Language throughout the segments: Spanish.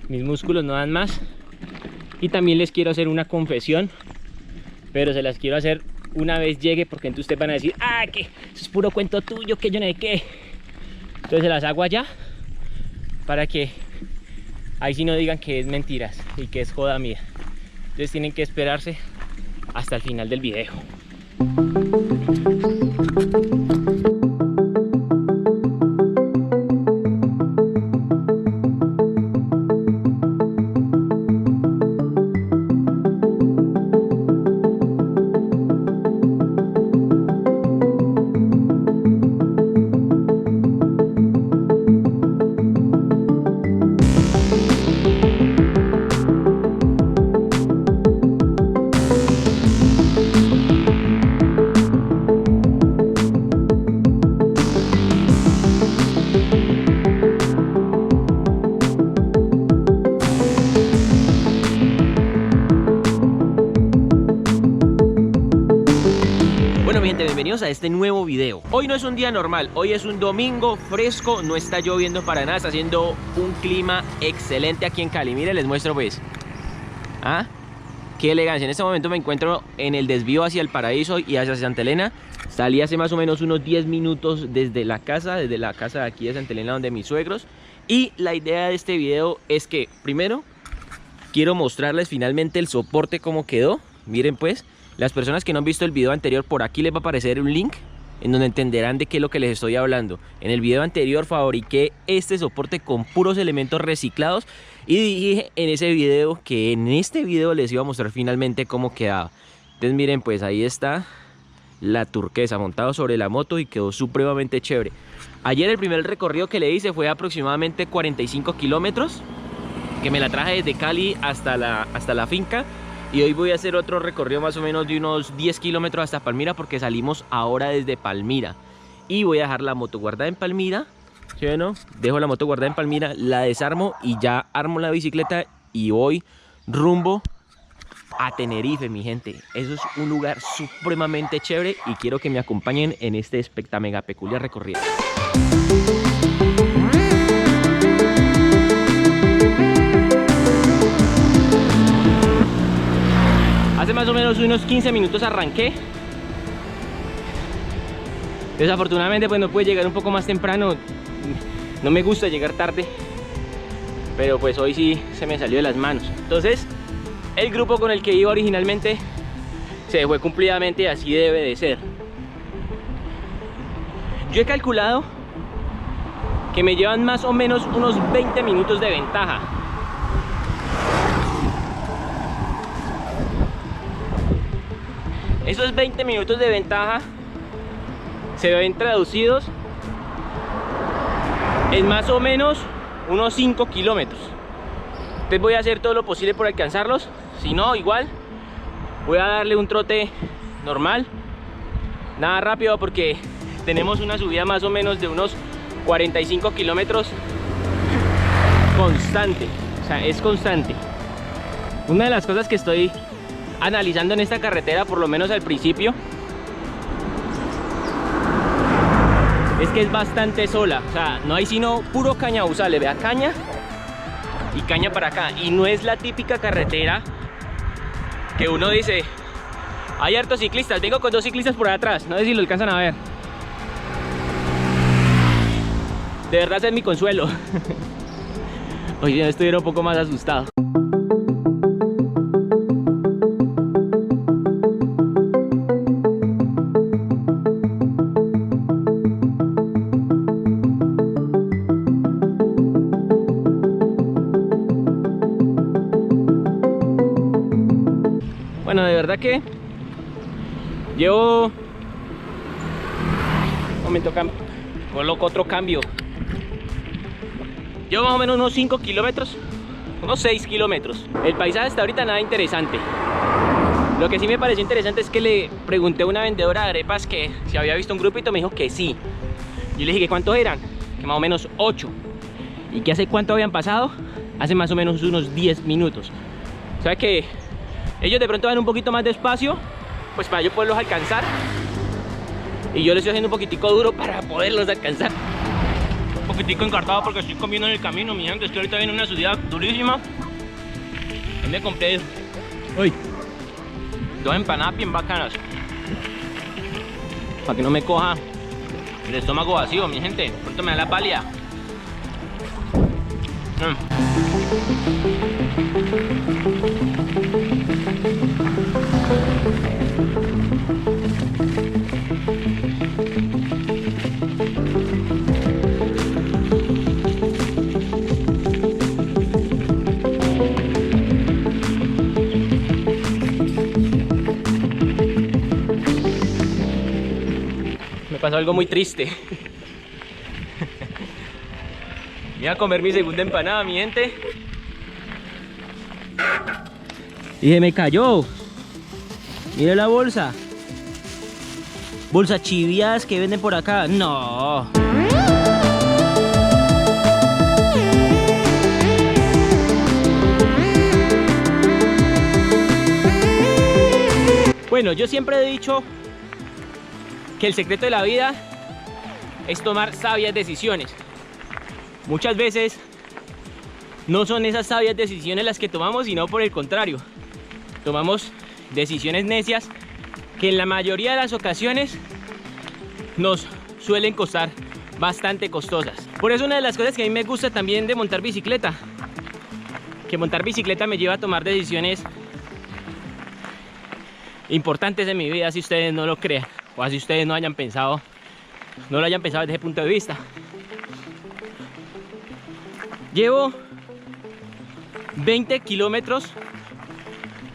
mis músculos no dan más. Y también les quiero hacer una confesión, pero se las quiero hacer una vez llegue, porque entonces ustedes van a decir, ah, que eso es puro cuento tuyo, que yo no sé qué. Entonces se las hago allá, para que ahí sí no digan que es mentiras y que es joda mía. Entonces tienen que esperarse hasta el final del video. Bienvenidos a este nuevo video. Hoy no es un día normal, hoy es un domingo fresco, no está lloviendo para nada, está haciendo un clima excelente aquí en Cali. Miren, les muestro pues. ¿Ah? Qué elegancia. En este momento me encuentro en el desvío hacia el Paraíso y hacia Santa Elena. Salí hace más o menos unos 10 minutos desde la casa de aquí de Santa Elena, donde mis suegros. Y la idea de este video es que, primero, quiero mostrarles finalmente el soporte como quedó. Miren pues. Las personas que no han visto el video anterior, por aquí les va a aparecer un link en donde entenderán de qué es lo que les estoy hablando. En el video anterior fabriqué este soporte con puros elementos reciclados y dije en ese video que en este video les iba a mostrar finalmente cómo quedaba. Entonces miren, pues ahí está la turquesa montado sobre la moto y quedó supremamente chévere. Ayer el primer recorrido que le hice fue aproximadamente 45 kilómetros, que me la traje desde Cali hasta la finca. Y hoy voy a hacer otro recorrido más o menos de unos 10 kilómetros hasta Palmira, porque salimos ahora desde Palmira. Y voy a dejar la moto guardada en Palmira, ¿sí o no? Dejo la moto guardada en Palmira, la desarmo y ya armo la bicicleta y voy rumbo a Tenerife, mi gente. Eso es un lugar supremamente chévere y quiero que me acompañen en este mega peculiar recorrido. Hace más o menos unos 15 minutos arranqué. Desafortunadamente pues no pude llegar un poco más temprano. No me gusta llegar tarde, pero pues hoy sí se me salió de las manos. Entonces el grupo con el que iba originalmente se fue cumplidamente y así debe de ser. Yo he calculado que me llevan más o menos unos 20 minutos de ventaja. Esos 20 minutos de ventaja se ven traducidos en más o menos unos 5 kilómetros. Entonces voy a hacer todo lo posible por alcanzarlos. Si no, igual voy a darle un trote normal, nada rápido, porque tenemos una subida más o menos de unos 45 kilómetros constante. O sea, es constante. Una de las cosas que estoy analizando en esta carretera, por lo menos al principio, es que es bastante sola. O sea, no hay sino puro cañabuzales. Vea, caña y caña para acá. Y no es la típica carretera que uno dice, hay hartos ciclistas, vengo con 2 ciclistas por atrás. No sé si lo alcanzan a ver. De verdad ese es mi consuelo. Hoy ya estuviera un poco más asustado. Bueno, de verdad que llevo... Un momento, coloco otro cambio. Llevo más o menos unos 5 kilómetros, unos 6 kilómetros. El paisaje hasta ahorita nada interesante. Lo que sí me pareció interesante es que le pregunté a una vendedora de arepas que si había visto un grupito, me dijo que sí. Yo le dije que cuántos eran, que más o menos 8. Y que hace cuánto habían pasado, hace más o menos unos 10 minutos. O sea que ellos de pronto van un poquito más despacio, pues para yo poderlos alcanzar. Y yo les estoy haciendo un poquitico duro para poderlos alcanzar. Un poquitico encartado porque estoy comiendo en el camino, mi gente. Estoy ahorita viene una ciudad durísima. Y me compré dos empanadas bien bacanas. Para que no me coja el estómago vacío, mi gente. Pronto me da la pálida. Me pasó algo muy triste. Voy a comer mi segunda empanada, mi gente. Y se me cayó. Mire la bolsa. Bolsa chivias que venden por acá. No. Bueno, yo siempre he dicho que el secreto de la vida es tomar sabias decisiones. Muchas veces no son esas sabias decisiones las que tomamos, sino por el contrario, tomamos decisiones necias que en la mayoría de las ocasiones nos suelen costar bastante costosas. Por eso una de las cosas que a mí me gusta también de montar bicicleta, que montar bicicleta me lleva a tomar decisiones importantes en mi vida, si ustedes no lo crean, o así ustedes no lo hayan pensado desde ese punto de vista. Llevo 20 kilómetros,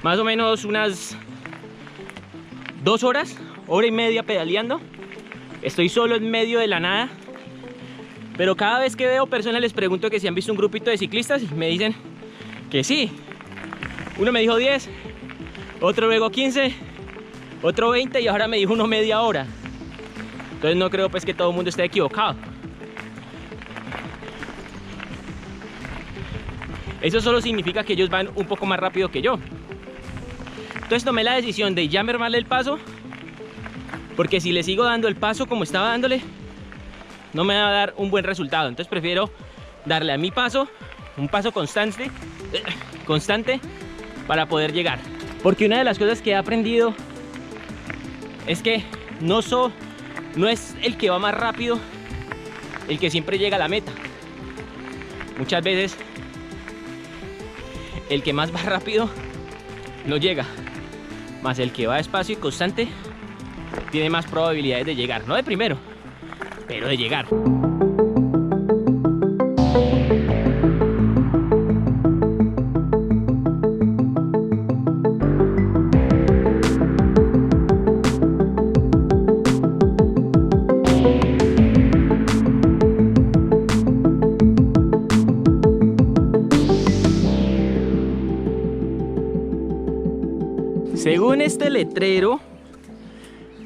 más o menos unas 2 horas, hora y media pedaleando. Estoy solo en medio de la nada, pero cada vez que veo personas les pregunto que si han visto un grupito de ciclistas y me dicen que sí. Uno me dijo 10, otro luego 15, otro 20 y ahora me dijo uno media hora. Entonces no creo pues que todo el mundo esté equivocado. Eso solo significa que ellos van un poco más rápido que yo. Entonces tomé la decisión de ya mermarle el paso, porque si le sigo dando el paso como estaba dándole, no me va a dar un buen resultado. Entonces prefiero darle a mi paso, un paso constante para poder llegar. Porque una de las cosas que he aprendido es que no es el que va más rápido el que siempre llega a la meta. Muchas veces el que más va rápido no llega, más el que va despacio y constante tiene más probabilidades de llegar, no de primero, pero de llegar. Según este letrero,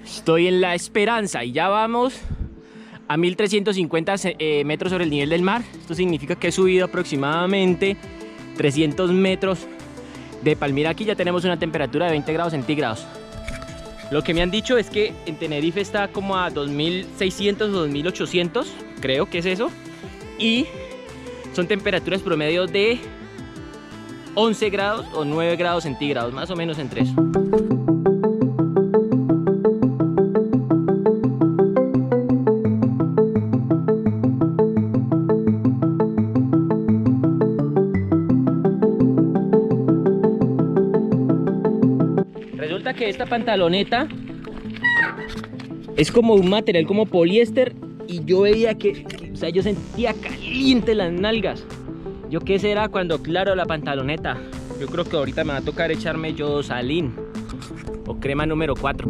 estoy en La Esperanza y ya vamos a 1350 metros sobre el nivel del mar. Esto significa que he subido aproximadamente 300 metros de Palmira. Aquí ya tenemos una temperatura de 20 grados centígrados. Lo que me han dicho es que en Tenerife está como a 2600 o 2800, creo que es eso. Y son temperaturas promedio de 11 grados o 9 grados centígrados, más o menos entre eso. Resulta que esta pantaloneta es como un material como poliéster y yo veía o sea, yo sentía caliente las nalgas. ¿Yo qué será cuando claro la pantaloneta? Yo creo que ahorita me va a tocar echarme Yosalin o crema número 4.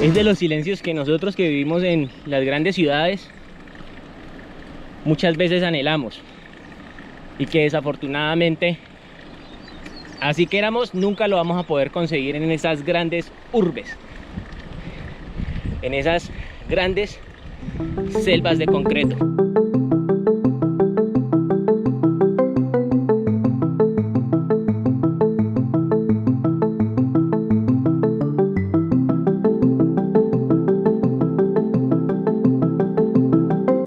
Es de los silencios que nosotros que vivimos en las grandes ciudades muchas veces anhelamos y que desafortunadamente Así que nunca lo vamos a poder conseguir en esas grandes urbes, en esas grandes selvas de concreto.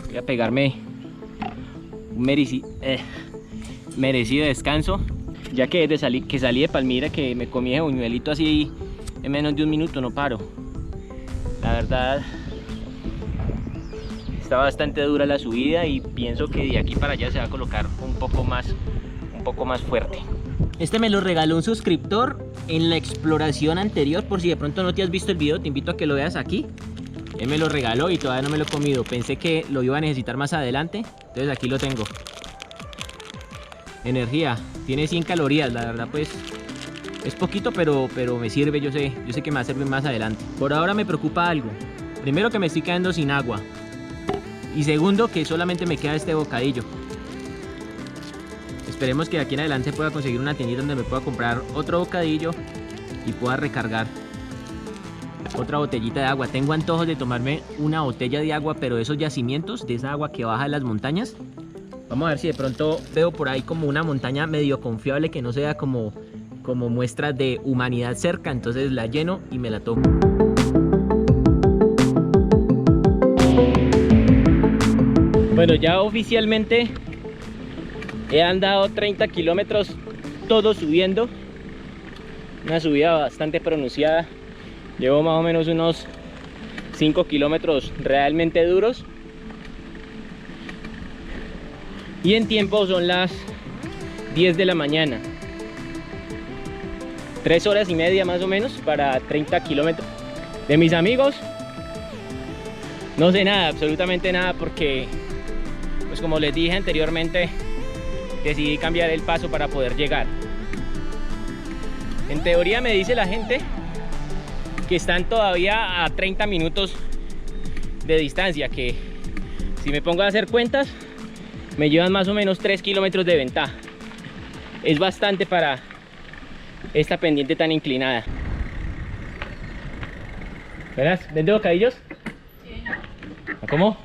Voy a pegarme un merecido descanso, ya que desde que salí de Palmira, que me comí ese buñuelito así en menos de un minuto, no paro. La verdad está bastante dura la subida y pienso que de aquí para allá se va a colocar un poco más fuerte. Este me lo regaló un suscriptor en la exploración anterior. Por si de pronto no te has visto el video, te invito a que lo veas aquí. Él me lo regaló y todavía no me lo he comido. Pensé que lo iba a necesitar más adelante, entonces aquí lo tengo. Energía, tiene 100 calorías, la verdad pues es poquito, pero me sirve, yo sé que me va a servir más adelante. Por ahora me preocupa algo. Primero, que me estoy quedando sin agua. Y segundo, que solamente me queda este bocadillo. Esperemos que de aquí en adelante pueda conseguir una tiendita donde me pueda comprar otro bocadillo y pueda recargar otra botellita de agua. Tengo antojos de tomarme una botella de agua, pero de esos yacimientos, de esa agua que baja de las montañas. Vamos a ver si de pronto veo por ahí como una montaña medio confiable, que no sea como muestra de humanidad cerca. Entonces la lleno y me la tomo. Bueno, ya oficialmente he andado 30 kilómetros, todo subiendo. Una subida bastante pronunciada. Llevo más o menos unos 5 kilómetros realmente duros. Y en tiempo son las 10 de la mañana. 3 horas y media más o menos para 30 kilómetros. De mis amigos no sé nada, absolutamente nada, porque pues como les dije anteriormente, decidí cambiar el paso para poder llegar. En teoría me dice la gente que están todavía a 30 minutos de distancia, que si me pongo a hacer cuentas me llevan más o menos 3 kilómetros de ventaja. Es bastante para esta pendiente tan inclinada. ¿Verás? ¿Vende bocadillos? Sí. ¿A cómo?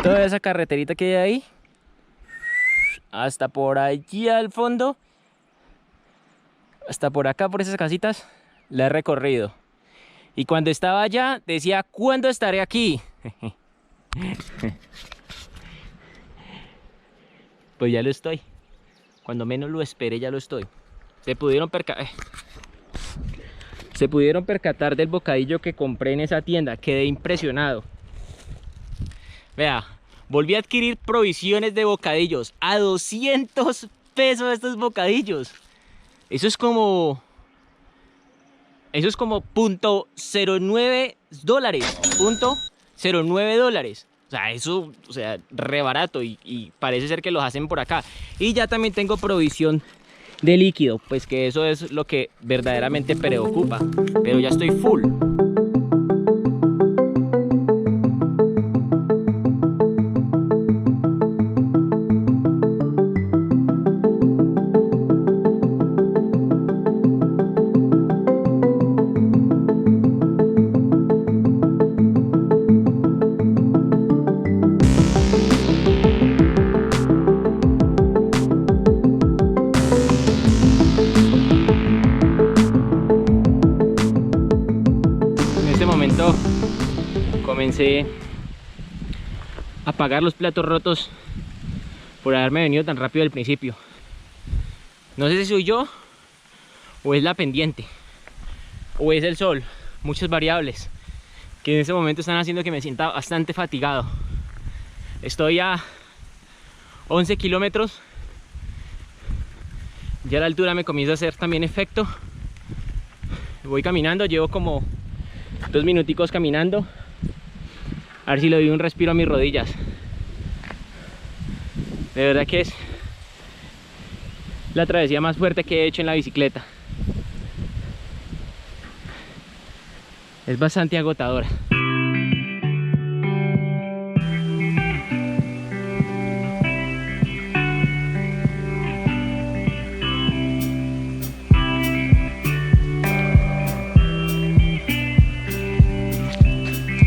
Toda esa carreterita que hay ahí, hasta por allí al fondo, hasta por acá, por esas casitas, la he recorrido. Y cuando estaba allá decía, ¿cuándo estaré aquí? Pues ya lo estoy. Cuando menos lo esperé, ya lo estoy. Se pudieron percatar del bocadillo que compré en esa tienda. Quedé impresionado. Vea, volví a adquirir provisiones de bocadillos a 200 pesos estos bocadillos. Eso es como .09 dólares. $0.09. O sea, eso, re barato, y parece ser que los hacen por acá. Y ya también tengo provisión de líquido, pues que eso es lo que verdaderamente preocupa. Pero ya estoy full. Comencé a pagar los platos rotos por haberme venido tan rápido al principio. No sé si soy yo, o es la pendiente, o es el sol. Muchas variables que en ese momento están haciendo que me sienta bastante fatigado. Estoy a 11 kilómetros. Ya la altura me comienza a hacer también efecto. Voy caminando, llevo como 2 minuticos caminando. A ver si le doy un respiro a mis rodillas. De verdad que es La travesía más fuerte que he hecho en la bicicleta. Es bastante agotadora.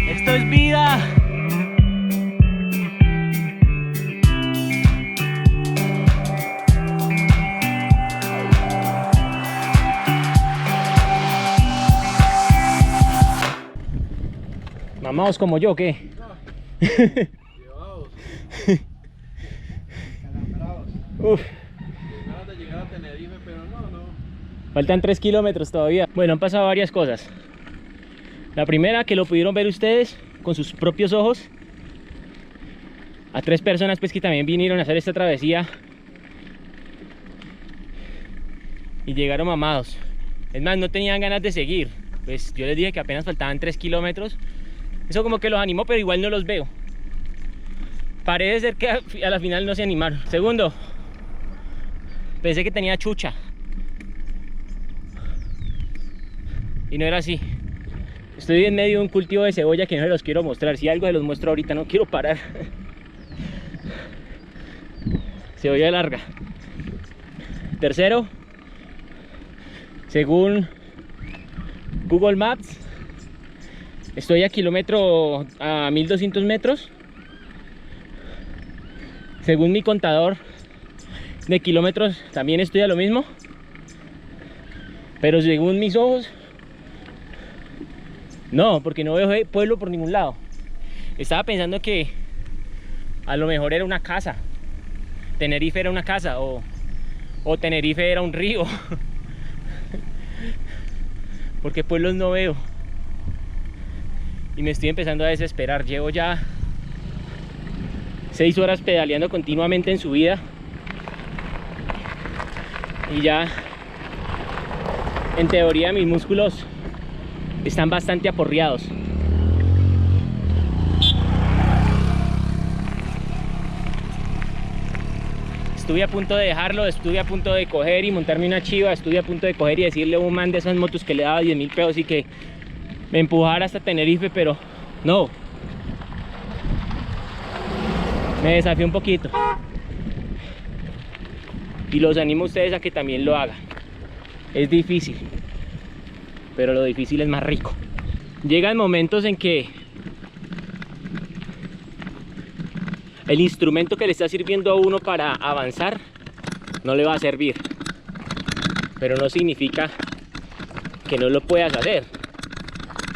Esto es vida. Mamaos como yo, ¿qué? Llevados. Uf, Ganas de llegar a Tenerife, pero no. faltan 3 kilómetros todavía. Bueno, han pasado varias cosas. La primera, que lo pudieron ver ustedes con sus propios ojos. A 3 personas pues que también vinieron a hacer esta travesía y llegaron mamados. Es más, no tenían ganas de seguir. Pues yo les dije que apenas faltaban 3 kilómetros. Eso como que los animó, pero igual no los veo. Parece ser que a la final no se animaron. Segundo, pensé que tenía chucha y no era así. Estoy en medio de un cultivo de cebolla que no se los quiero mostrar. Si algo se los muestro ahorita, no quiero parar. Cebolla larga. Tercero, según Google Maps, estoy a 1200 metros. Según mi contador de kilómetros también estoy a lo mismo. Pero según mis ojos, no, porque no veo pueblo por ningún lado. Estaba pensando que a lo mejor era una casa. Tenerife era una casa o Tenerife era un río. Porque pueblos no veo. Y me estoy empezando a desesperar. Llevo ya 6 horas pedaleando continuamente en subida. Y ya, en teoría, mis músculos están bastante aporreados. Estuve a punto de dejarlo, estuve a punto de coger y montarme una chiva, estuve a punto de coger y decirle a un man de esas motos que le daba 10.000 pesos y que me empujara hasta Tenerife, pero no. Me desafió un poquito. Y los animo a ustedes a que también lo hagan. Es difícil, pero lo difícil es más rico. Llegan momentos en que el instrumento que le está sirviendo a uno para avanzar no le va a servir, pero no significa que no lo puedas hacer.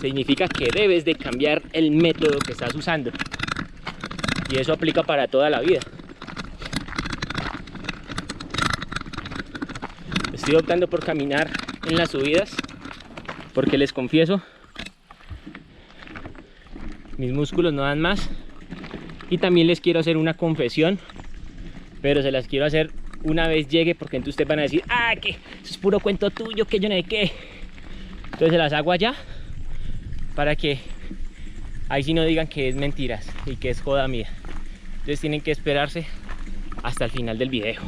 Significa que debes de cambiar el método que estás usando, y eso aplica para toda la vida. Estoy optando por caminar en las subidas porque les confieso, mis músculos no dan más. Y también les quiero hacer una confesión, pero se las quiero hacer una vez llegue, porque entonces ustedes van a decir, ah, que eso es puro cuento tuyo, que yo no sé qué. Entonces se las hago allá, para que ahí sí no digan que es mentiras y que es joda mía. Entonces tienen que esperarse hasta el final del video.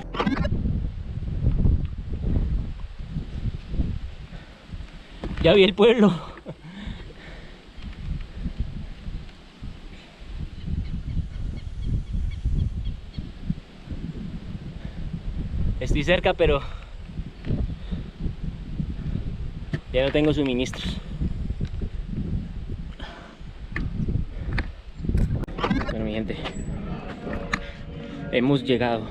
Ya vi el pueblo. Estoy cerca, pero ya no tengo suministros. Bueno, mi gente, hemos llegado.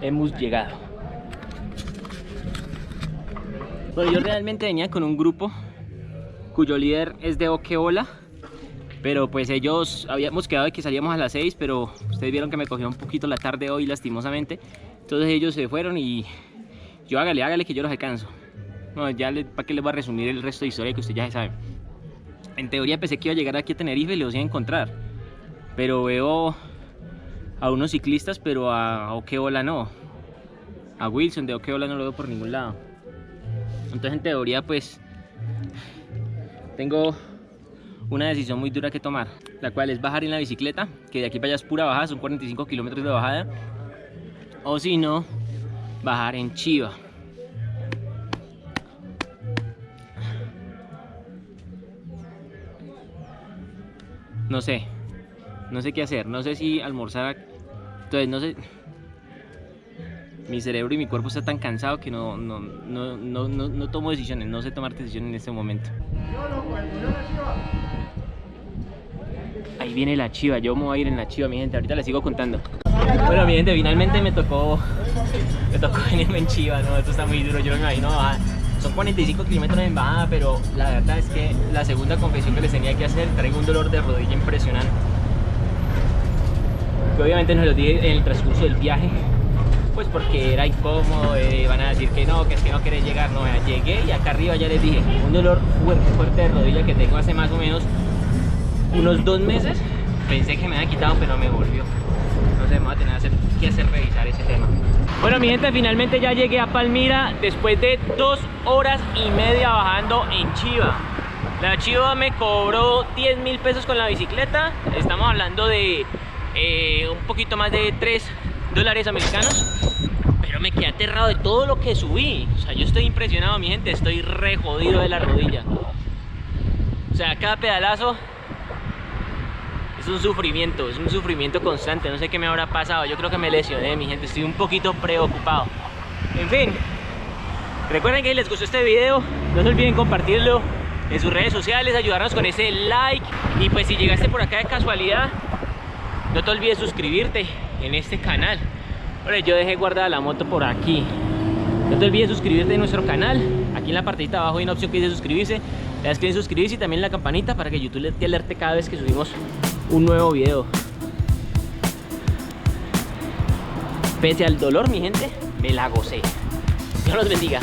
Hemos llegado. Bueno, yo realmente venía con un grupo cuyo líder es de Okeola, pero pues ellos habíamos quedado de que salíamos a las 6, pero ustedes vieron que me cogió un poquito la tarde hoy, lastimosamente. Entonces ellos se fueron y yo hágale que yo los alcanzo. No, ya para qué les voy a resumir el resto de historia que usted ya sabe. En teoría pensé que iba a llegar aquí a Tenerife y los iba a encontrar, pero veo a unos ciclistas, pero a Okeola no. A Wilson de Okeola no lo veo por ningún lado. Entonces en teoría pues tengo una decisión muy dura que tomar, la cual es bajar en la bicicleta, que de aquí para allá es pura bajada, son 45 kilómetros de bajada, o si no, bajar en chiva. No sé qué hacer, no sé si almorzar, entonces no sé, mi cerebro y mi cuerpo está tan cansado que no tomo decisiones, no sé tomar decisiones en este momento. Ahí viene la chiva, yo me voy a ir en la chiva, mi gente, ahorita les sigo contando. Bueno, mi gente, finalmente me tocó venirme en chiva, ¿no? Esto está muy duro, yo no me imagino bajar. Son 45 kilómetros en bajada, pero la verdad es que la segunda confesión que les tenía que hacer, traigo un dolor de rodilla impresionante. Que obviamente no lo dije en el transcurso del viaje, pues porque era incómodo, van a decir que no, que es que no querés llegar, no, llegué y acá arriba ya les dije, un dolor fuerte de rodilla que tengo hace más o menos unos 2 meses, pensé que me había quitado pero me volvió. No sé, me voy a tener que hacer revisar ese tema. Bueno, mi gente, finalmente ya llegué a Palmira después de 2 horas y media bajando en chiva. La chiva me cobró 10.000 pesos con la bicicleta, estamos hablando de un poquito más de $3 americanos, pero me quedé aterrado de todo lo que subí. O sea, yo estoy impresionado, mi gente, estoy re jodido de la rodilla. O sea, cada pedalazo es un sufrimiento constante. No sé qué me habrá pasado, yo creo que me lesioné, mi gente, estoy un poquito preocupado. En fin, recuerden que si les gustó este video, no se olviden compartirlo en sus redes sociales, ayudarnos con ese like. Y pues si llegaste por acá de casualidad, no te olvides suscribirte en este canal. Bueno, yo dejé guardada la moto por aquí. No te olvides suscribirte en nuestro canal. Aquí en la partita de abajo hay una opción que dice suscribirse. Le das clic en suscribirse y también la campanita para que YouTube te alerte cada vez que subimos un nuevo video. Pese al dolor, mi gente, me la gocé. Dios los bendiga.